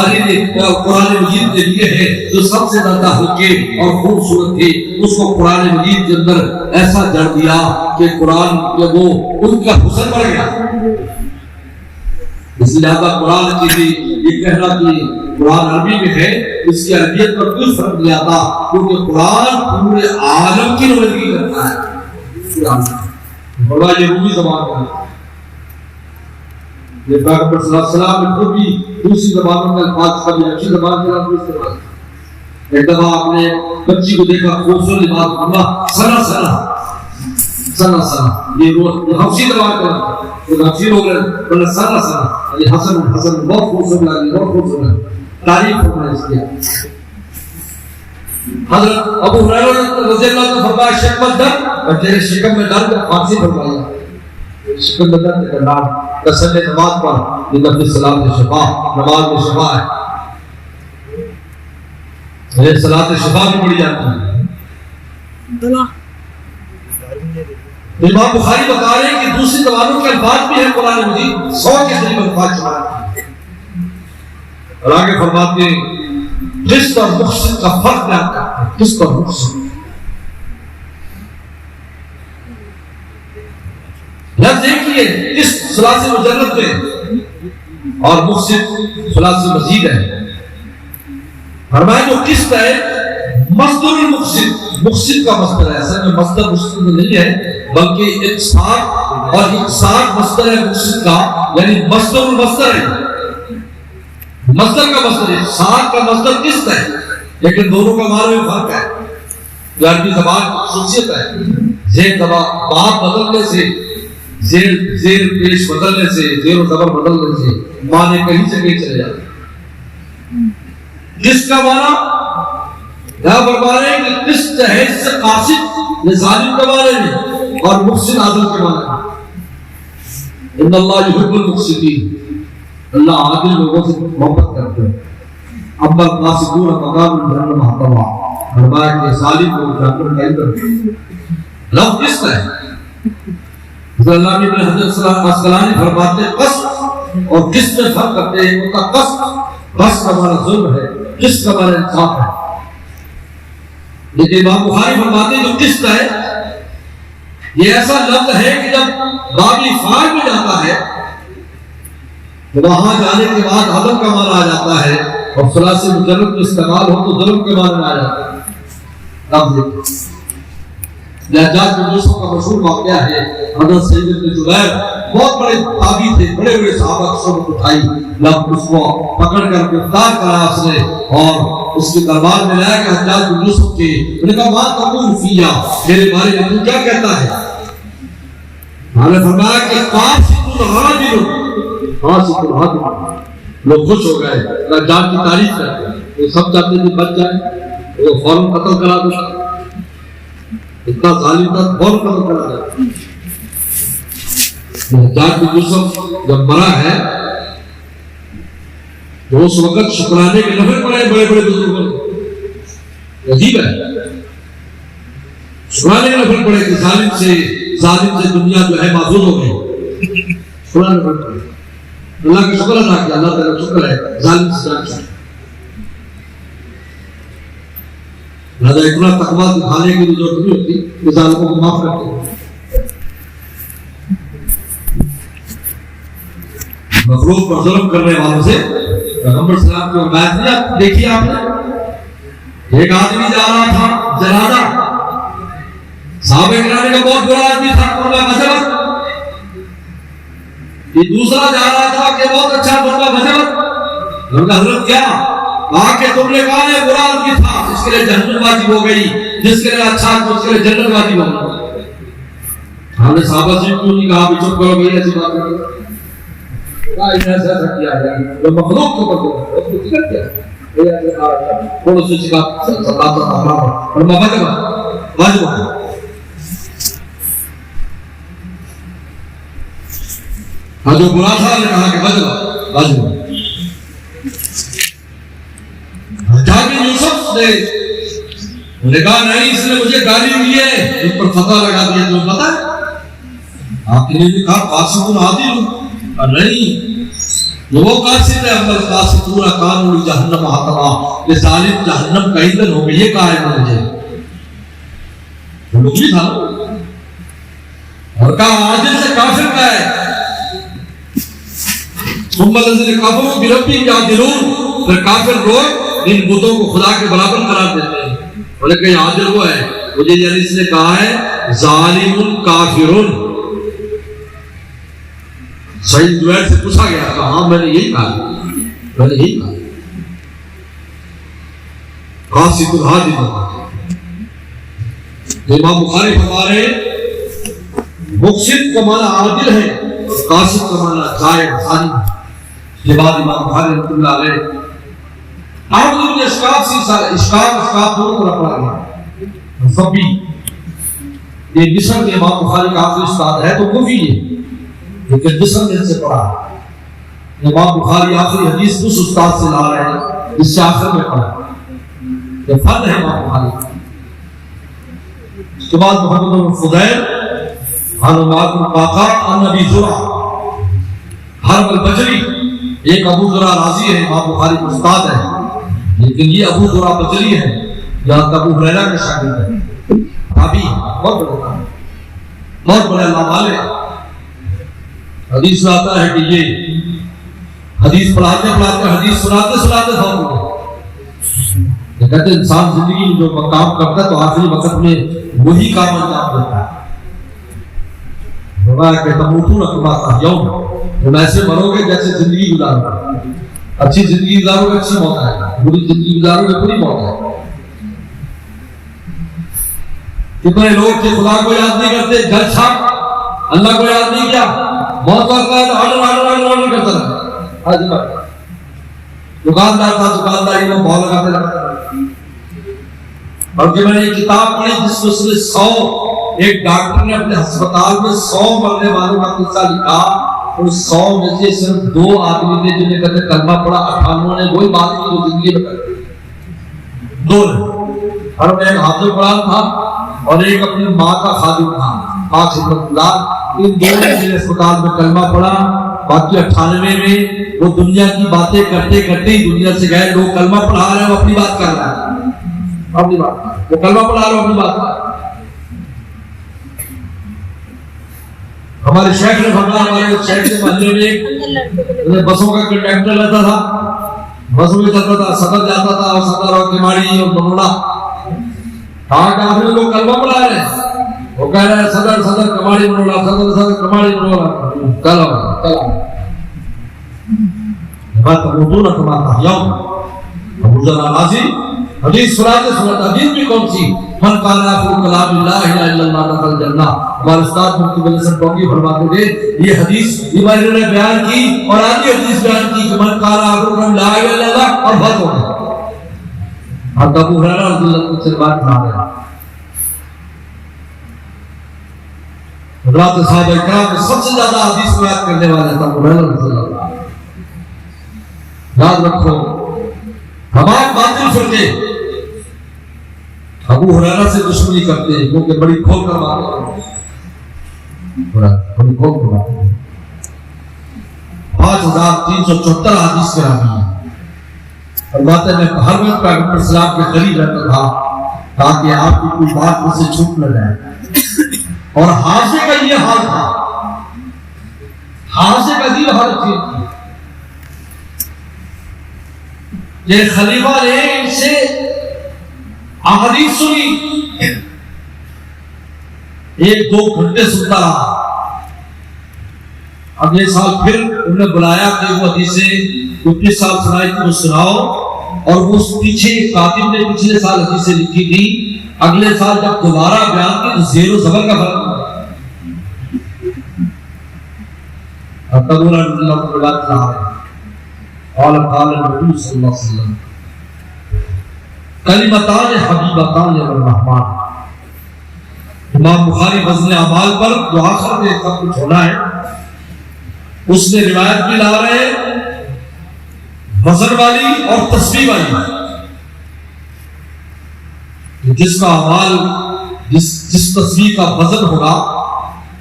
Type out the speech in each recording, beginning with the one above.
بخاری نے قرآن مجید کے لیے ہے جو سب سے زیادہ ہلکے اور خوبصورت تھے، اس کو قرآن مجید کے اندر ایسا جڑ دیا کہ قرآن کے وہ ان کا حسن بڑھ گیا۔ اس لہذا قرآن کی بھی یہ کہنا کہ قرآن عربی میں ہے، اس کی عربیت پر کوئی فرق نہیں آتا، کیونکہ قرآن پورے عالم کی نمائندگی کرتا ہے۔ بڑا یہ رومی زبان ہے، یہ پیغمبر صلی اللہ علیہ وسلم نے خود بھی دوسری زبانوں میں الفاظ کا بھی اچھی زبان کے نام استعمال کیا۔ ایک دفعہ آپ نے بچی کو دیکھا، خوبصورت لباس پہنا، سنا سنا سنا سنا، یہ حفصی زبان کا نام ہے، وہ حفصی لوگ ہیں، سنا سنا، یہ حسن حسن بہت خوبصورت لگی، بہت خوبصورت تعریف ہونا اس کی۔ حضرت ابو ہریرہ رضی اللہ عنہ فرمایا شکم درد، اور تیرے شکم میں درد فارسی فرمایا، شکم میں درد کا نام قسم نماز پر نبی صلاۃ شفا، نماز میں شفا ہے، یہ صلاۃ شفا بھی پڑھی جاتی ہے۔ امام بخاری بتا رہے ہیں کہ دوسری زبانوں کے الفاظ بھی ہیں قرآن مجید، 100 کے قریب الفاظ شمار ہیں۔ اور آگے فرماتے ہیں قسط اور مقسط کا فرق بیان کرتے ہیں، قسط اور مقسط۔ لفظ ایک ہی ہے، قسط ثلاثی مجرد میں اور مقسط ثلاثی مزید ہے۔ فرمایا جو قسط ہے مصدر المقسط، مقسط کا مصدر ہے، اصل میں مصدر مقسط نہیں ہے بلکہ اقساط اور اقساط مصدر ہے مقسط کا، یعنی مصدر المصدر ہے، مصدر کا مصدر ہے، سات کا مصدر قسط ہے، لیکن دونوں کا معنی میں فرق ہے۔ یہ عربی زبان کی خصوصیت ہے، زیر بات بدلنے سے، زیر پیش بدلنے سے، زیر و زبر بدلنے سے معنی کہیں سے کہیں چلے جاتے ہیں۔ قسط کا معنی یہاں فرما رہے ہیں کہ قسط ہے اس سے قاصد یہ ظالم کے بارے میں، اور محسن عادل کے بارے میں۔ ان اللہ یحب المقسطین، اللہ عادل لوگوں سے محبت کرتے ہیں۔ اما القاسطون مقام جہنم حطوا، فرمایا کہ ظالم لوگ جہنم میں کرتے ہیں۔ لفظ قسط ہے، اللہ ابن حجر عسقلانی فرماتے ہیں قسط اور قسط میں فرق کرتے ہیں۔ ان کا قسط کا معنی ظلم ہے، قسط کا معنی انصاف ہے۔ لیکن امام بخاری فرماتے ہیں جو قسط ہے یہ ایسا لفظ ہے کہ جب بابی فاعل میں جاتا ہے تو وہاں جانے کے بعد عدم کا معنی آ جاتا ہے، اور ثلاثی مجرد میں استعمال ہو تو ظلم کے معنی میں آ جاتا ہے۔ اب دیکھیں حجاج بن یوسف کا مشہور واقعہ ہے، حضرت سعید بن جبیر بہت بڑے تابعی تھے، بڑے بڑے صحابہ کی صحبت اٹھائی، جب اس کو پکڑ کر گرفتار کرا اس نے اور اس کے دربار میں لایا کہ حجاج بن یوسف کے، انہوں نے کہا ما تقول فیہ، میرے بارے میں تو کیا کہتا ہے؟ انہوں نے فرمایا کہ قاسط العادل، قاسط العادل۔ لوگ خوش ہو گئے، حجاج کی تعریف کرتے ہیں، وہ سب چاہتے تھے بچ جائے، وہ فوراً قتل کرا دیتا، اتنا ظالم تھا فوراً قتل کرا دیتا۔ حجاج بن یوسف جب مرا ہے تو اس وقت شکرانے کے نفل پڑے بڑے بڑے بزرگوں، عجیب ہے، شکرانے کے نفل پڑے کہ ظالم سے دنیا جو ہے محفوظ ہو گئی، شکرانے نفل پڑے، اللہ کا شکر ادا کیا، اللہ تعالیٰ شکر ہے ظالم سے جان چھوڑی۔ لہذا اتنا تقویٰ دکھانے کی ضرورت نہیں ہوتی کہ ظالموں کو معاف کرتے ہیں۔ مخلوق پر ظلم کرنے والوں سے پیغمبر صلی اللہ علیہ وسلم کی روایت نہیں دیکھی آپ نے؟ ایک آدمی جا رہا تھا جنازہ، صحابہ کرام کا بہت برا آدمی تھا، قربہ بجوت، یہ دوسرا جا رہا تھا کہ بہت اچھا قربہ بجوت، ان کا حضرت کیا کہا کہ تم نے کہا یہ برا آدمی تھا، جس کے لیے جہنم واجب ہو گئی، جس کے لیے اچھا تھا اس کے لیے جنت واجب ہو گئی۔ ہم نے صحابہ سے کیوں نہیں کہا بھی چپ کرو بھائی ایسی بات نہیں، ایسا کیا ہے جو مخلوق کو پکڑ اس کو ذکر کیا ہے تھوڑا سا چکا سلاتا تھا اور واجب ہاں جو برا تھا نے کہا کہ واجب حجاج بن یوسف نے کہا نہیں اس نے مجھے گالی دی ہے، اس پر فتویٰ لگا دیا، تمہیں پتہ ہے آپ نے کہا قاسط العادل، نہیں جو وہ قاصد ہے عمل قاصدون کانوا لجہنم حطبا، کہ ظالم جہنم کا ایندھن ہو گئے، یہ کہا ہے مجھے وہ لوگ بھی تھا اور کہا عاجل سے کافر کا ہے، ثم الذین کفروا بربہم یعدلون، پھر کافر لوگ ان بتوں کو خدا کے برابر قرار دیتے ہیں، بولے کہ عادل وہ ہے، مجھے یعنی اس نے کہا ہے ظالم کافرون۔ سعید زبیر سے پوچھا گیا کہ ہاں میں نے یہی کہا، میں نے یہی کہا قاصد العادل۔ امام بخاری فرما رہے مقصد کا معنی عادل ہے، قاصد کا معنی جائر ثانی۔ اس کے بعد امام بخاری رحمۃ اللہ علیہ احمد بن اشکاف دونوں کو رکھا گیا سب بھی۔ یہ مصر کے امام بخاری کا آخری استاد ہے تو کوفی ہے، لیکن مصر میں سے پڑھا۔ امام بخاری آخری حدیث اس استاد سے لا رہے ہیں جس سے آخر میں پڑھا، یہ فن ہے امام بخاری۔ اس کے بعد محمد بن فضیل عن معاذ بن قعقاع عن ابی زرع حرب البجلی، ایک ابو زرع راضی ہے، امام بخاری کا استاد ہے، لیکن یہ ابو زرع بجلی ہے، یہاں ابو ہریرہ کے شاگرد ہے، تابعی بہت بڑے اللہ والے۔ حدیث آتا ہے کہ یہ حدیث پڑھاتے پڑھاتے حدیث سناتے سناتے فوت ہو گئے۔ یہ کہتے ہیں انسان زندگی میں جو کام کرتا ہے تو آخری وقت میں وہی کام انجام دیتا ہے۔ کہ تموتون کما تحیون، تم ایسے مرو گے جیسے زندگی گزارو گے، اچھی زندگی گزارو گے اچھی موت آئے گا، بری زندگی گزارو گے بری موت آئے گا۔ کتنے لوگ کہ خدا کو یاد نہیں کرتے، جج صاحب اللہ کو یاد نہیں کیا، موت وقت آئے تو آرڈر کرتا رہا۔ دکاندار تھا، دکانداری میں بہت لگاتے رہتا، اور کہ میں نے ایک کتاب پڑھی جس میں اس نے 100 ایک ڈاکٹر نے اپنے ہسپتال میں 100 مرنے والوں کا قصہ لکھا، اور 100 میں سے صرف 2 آدمی تھے جنہیں کہتے کلمہ پڑھا، 98 نے وہی بات کی جو زندگی میں کرتے 2 نے، اور میں ایک حافظ قرآن تھا اور ایک اپنی ماں کا خادم تھا، ماں خدمت اللہ، ان دونوں نے میرے اسپتال میں کلمہ پڑھا۔ باقی 98 میں وہ دنیا کی باتیں کرتے کرتے ہی دنیا سے گئے۔ لوگ کلمہ پڑھا رہے ہیں، وہ اپنی بات کر رہے ہیں، اپنی بات، وہ کلمہ پڑھا رہے ہیں، اپنی بات کر رہے ہیں۔ ہمارے شیخ نے فرمایا، ہمارے شیخ کے محلے میں ایک بسوں کا کنڈکٹر رہتا تھا، بسوں میں چلتا تھا، صدر جاتا تھا، اور صدر اور کماڑی اور بنوڑا، کہاں کہ آخر لوگ کلمہ پڑھا رہے ہیں، وہ کہہ رہے ہیں صدر صدر کماڑی بنوڑا، صدر صدر کماڑی بنوڑا، کلمہ تموتون کما تحیون۔ ابو ذر راضی حدیث سناتے سناتے، حدیث بھی کون سی، من کان آخر کلام لا الہ الا اللہ دخل الجنہ۔ ہمارے استاد مفتی بلی حسن ٹونگی فرماتے تھے یہ حدیث انہوں نے بیان کی، اور آگے حدیث بیان کی کہ من کان آخر کلام لا الہ الا اللہ، اور بات ہو گئی۔ اور ابو ہریرہ رضی اللہ عنہ سے بات سنا رہے ہیں، حضرات صحابہ کرام میں سب سے زیادہ حدیث بیان کرنے والے تھا ابو ہریرہ رضی اللہ عنہ۔ یاد رکھو تمام باطل فرقے ابو ہریرہ سے دشمنی کرتے ہیں، کیونکہ بڑی کھول کر بات کرتے ہیں، بڑی کھول کر بات کرتے ہیں۔ 5374 حدیث کے راوی ہیں، اور باتیں میں ہر وقت پیغمبر اسلام کے قریب رہتا تھا تاکہ آپ کی کوئی بات مجھ سے چھوٹ نہ جائے۔ اور حافظ کا یہ حال تھا، حافظ کا یہ حال تھی کہ خلیفہ نے ان سے احادیث سنی، 1-2 گھنٹے سنتا رہا۔ اگلے سال پھر انہوں نے بلایا کہ وہ حدیثیں 25 سال سنائی تھی وہ سناؤ، اور وہ پیچھے کاتب نے پچھلے سال حدیثیں لکھی تھی، اگلے سال جب دوبارہ بیان کی تو زیر و زبر کا فرق ہوا۔ اب تک انہوں نے اللہ کو بات کہا ہے، قال النبی صلی اللہ علیہ وسلم کلمتان حبیبتان للرحمن۔ امام بخاری وزن اعمال پر جو آخر میں سب کچھ ہونا ہے اس میں روایت بھی لا رہے ہیں، وزن والی اور تسبیح والی، جس کا اعمال جس تسبیح کا وزن ہوگا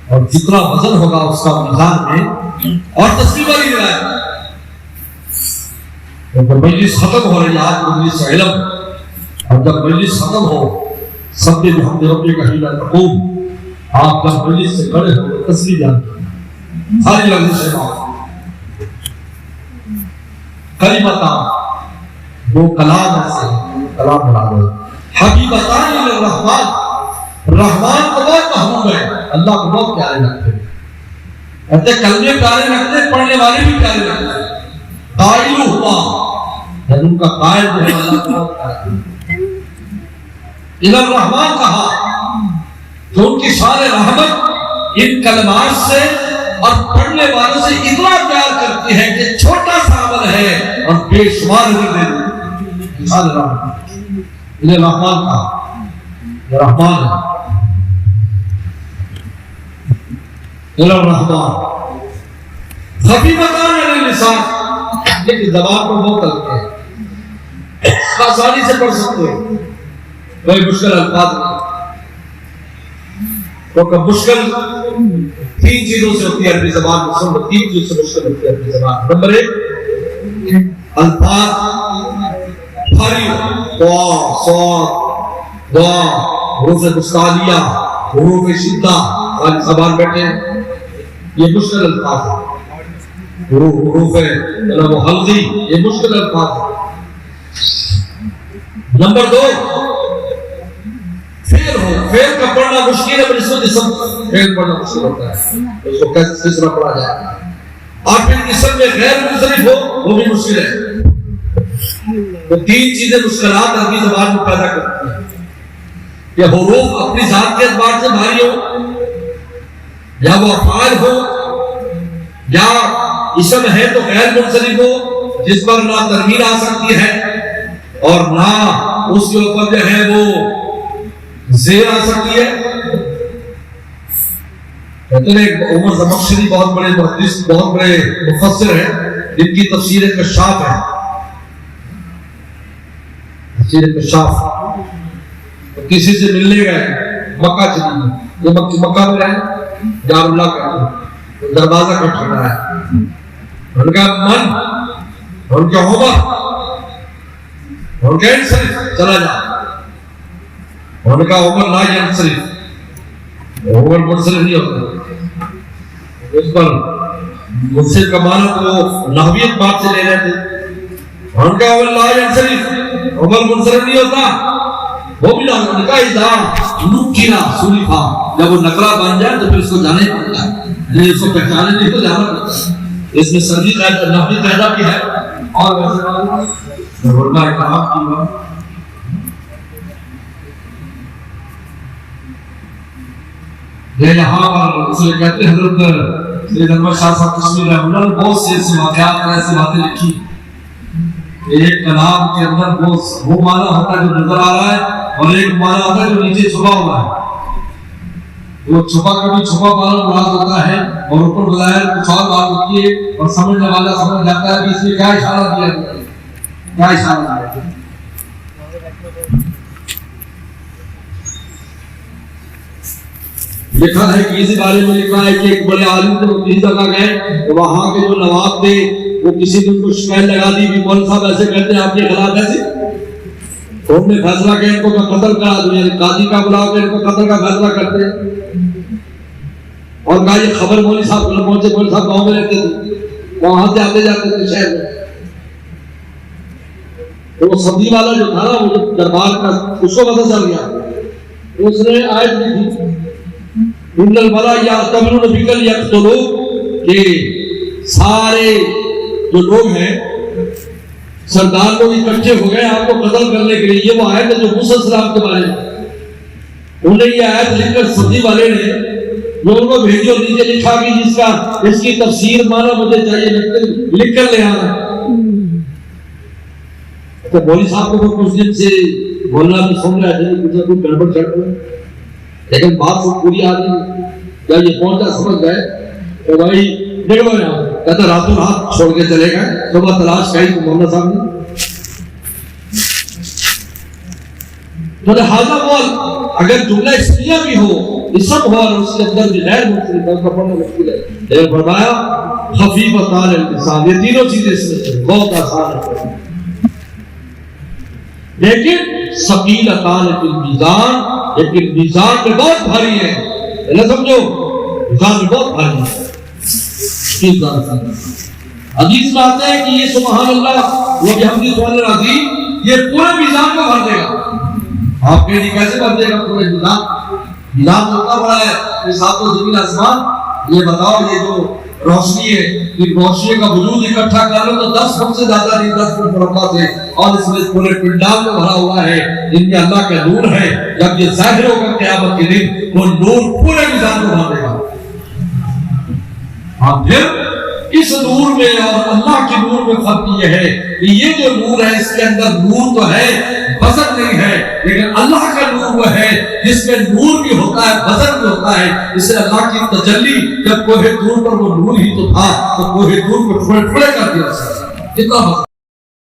اور جتنا وزن ہوگا اس کا میزان میں، اور تسبیح والی روایت جب مجلس ختم ہو رہی ہے آج مجلس علم، اور جب مجلس ختم ہو سب نے ہم ربی کا ہیلا تقوم، آپ جب مجلس سے کھڑے ہو تصویر جانتے ہیں ساری لفظ سے کلمتان، دو کلام ایسے کلام بنا دو حبیبتان للرحمن، رحمان کو بہت محبوب ہے، اللہ کو بہت پیارے لگتے ہیں، کہتے کلمے پیارے لگتے ہیں، پڑھنے والے بھی پیارے لگتے ہیں، قائل ہوا ان کا قائل جو ہے اللہ کو بہت پیارے الرحمن کہا تو ان کی شان رحمت ان کلمات سے اور پڑھنے والوں سے اتنا پیار کرتی ہے کہ چھوٹا سا عمل ہے اور بے شمار نہیں شان رحمت انہیں رحمان کہا، یہ رحمان ہے الرحمن خفیفتان علی اللسان، لیکن زبان پر بہت ہلکے ہیں، آسانی سے پڑھ سکتے ہیں، کوئی مشکل الفاظ نہیں، کیونکہ مشکل تین چیزوں سے ہوتی ہے عربی زبان میں، سن تین چیزوں سے مشکل ہوتی ہے عربی زبان۔ نمبر ایک الفاظ بھاری دعا صاد دعا، حروف مستعلیہ حروف شدہ والی زبان بیٹھے یہ مشکل الفاظ ہے، حروف علم و حلقی یہ مشکل الفاظ ہے۔ نمبر دو فعل ہو، فعل کا پڑھنا مشکل ہے، اس کو اسم فعل پڑھنا مشکل ہوتا ہے، اس کو کس طرح پڑھا جائے، اور پھر اسم میں غیر منصرف ہو وہ بھی مشکل ہے۔ تو تین چیزیں مشکلات عربی زبان میں پیدا کرتی ہیں کہ حروف اپنی ذات کے اعتبار سے بھاری ہو، یا وہ افعال ہو، یا اسم ہے تو غیر منصرف ہو جس پر نہ ترمیم آ سکتی ہے اور نہ اس کے اوپر جو ہے وہ زیر آ سکتی ہے۔ کہتے ہیں عمر زمخشری بہت بڑے محدث، بہت بڑے مفسر ہیں، جن کی تفسیر کشاف ہے، تفسیر کشاف۔ کسی سے ملنے گئے مکہ چلی گئی، یہ مکہ میں رہے جار اللہ کا دروازہ کھٹ رہا ہے، ان کا من، ان کا عمر، ان کا انصرف چلا جا، ان کا عمر لا ینصرف، عمر منصرف نہیں ہوتا، اس پر منصرف کا معنی تو نحویت بات سے لے رہے تھے، ان کا عمر لا ینصرف، عمر منصرف نہیں ہوتا، وہ بھی ان کا اذا نکرا صرفا، جب وہ نکرا بن جائے تو پھر اس کو جانا ہی پڑتا ہے، یعنی اس کو پہچانے نہیں تو جانا پڑتا ہے۔ اس میں سردی قاعدہ نحوی قاعدہ بھی ہے، اور ویسے علماء کرام کی بات یہ یہاں پر اسے کہتے ہیں حضرت سید انور شاہ صاحب کشمیری رحمہ اللہ نے بہت سے ایسے واقعات اور ایسی باتیں لکھی کہ ایک کلام کے اندر وہ معنی ہوتا ہے جو نظر آ رہا ہے اور ایک معنی ہوتا ہے جو نیچے چھپا ہوا ہے، وہ چھپا کبھی چھپا معنی مراد ہوتا ہے اور اوپر بظاہر کچھ اور بات ہوتی ہے اور سمجھنے والا سمجھ جاتا ہے کہ اس میں کیا اشارہ دیا گیا ہے، کیا اشارہ دیا گیا ہے۔ لکھا ہے کہ اسی بارے میں لکھا ہے کہ ایک بڑے عالم کو کسی جگہ گئے تو وہاں کے جو نواب تھے وہ کسی دن کو شکایت لگا دی کہ مولوی صاحب ایسے کہتے ہیں آپ کے خلاف ایسے، تو ہم نے فیصلہ کیا ان کو قتل کرا دو، یعنی قاضی کا بلا کر ان کو قتل کا فیصلہ کرتے ہیں، اور کہا یہ خبر مولوی صاحب کو پہنچے، مولوی صاحب گاؤں میں رہتے تھے، وہاں سے آتے جاتے تھے شہر میں، تو وہ سبزی والا جو تھا نا وہ دربار کا اس کو پتہ چل گیا، اس نے آیت لکھی ان البلا یعتمرون بکل یقتلوک، کہ سارے جو لوگ ہیں سردار لوگ اکٹھے ہو گئے آپ کو قتل کرنے کے لیے۔ یہ وہ آیت ہے جو موسیٰ علیہ السلام کے بارے میں، انہوں نے یہ آیت لکھ کر سبزی والے نے جو ان کو بھیجی اور نیچے لکھا کہ جس کا اس کی تفسیر مانا مجھے چاہیے لکھ کر لے آنا۔ تو مولوی صاحب کو کچھ دن سے بولنا بھی سن رہے تھے کچھ کچھ گڑبڑ چڑھ رہے، لیکن بات سب پوری آ گئی، جب یہ پہنچا سمجھ گئے تو بھائی نکلو یہاں، کہتا راتوں رات چھوڑ کے چلے گئے، صبح تلاش کری تو مولانا صاحب نے تو لہٰذا بول اگر جملہ اسمیہ بھی ہو یہ سب ہوا اور اس کے اندر بھی غیر مختلف ہے، اس کا پڑھنا مشکل ہے، لیکن فرمایا خفیفتان اللسان، یہ تینوں چیزیں اس میں بہت آسان ہے، لیکن ثقیلتان فی المیزان، لیکن میزان میں بہت بھاری ہے، نہ سمجھو میزان میں بہت بھاری ہے۔ حدیث میں آتا ہے کہ یہ سبحان اللہ وہ بحمدہ سبحان العظیم یہ پورے میزان کو بھر دے گا۔ آپ کہیں کیسے بھر دے گا پورے میزان؟ میزان تو اتنا بڑا ہے کہ ساتوں زمین آسمان، یہ بتاؤ یہ جو روشنی ہے، یہ روشنی کا وجود اکٹھا کر لو تو 10 فٹ سے زیادہ نہیں، 10 فٹ مربع سے، اور اس میں پورے پنڈال میں بھرا ہوا ہے جن میں اللہ کا نور ہے، جب یہ ظاہر ہوگا قیامت کے دن وہ نور پورے میزان کو بھر دے گا۔ ہاں پھر اس نور میں اور اللہ کے نور میں فرق یہ ہے کہ یہ جو نور ہے اس کے اندر نور تو ہے، بزر نہیں ہے، لیکن اللہ کا نور وہ ہے جس میں نور بھی ہوتا ہے، بزر بھی ہوتا ہے۔ اسے اللہ کی تجلی جب کوہ طور پر وہ نور ہی تو تھا تو کوہ طور کو ٹکڑے ٹکڑے کر دیا، کتنا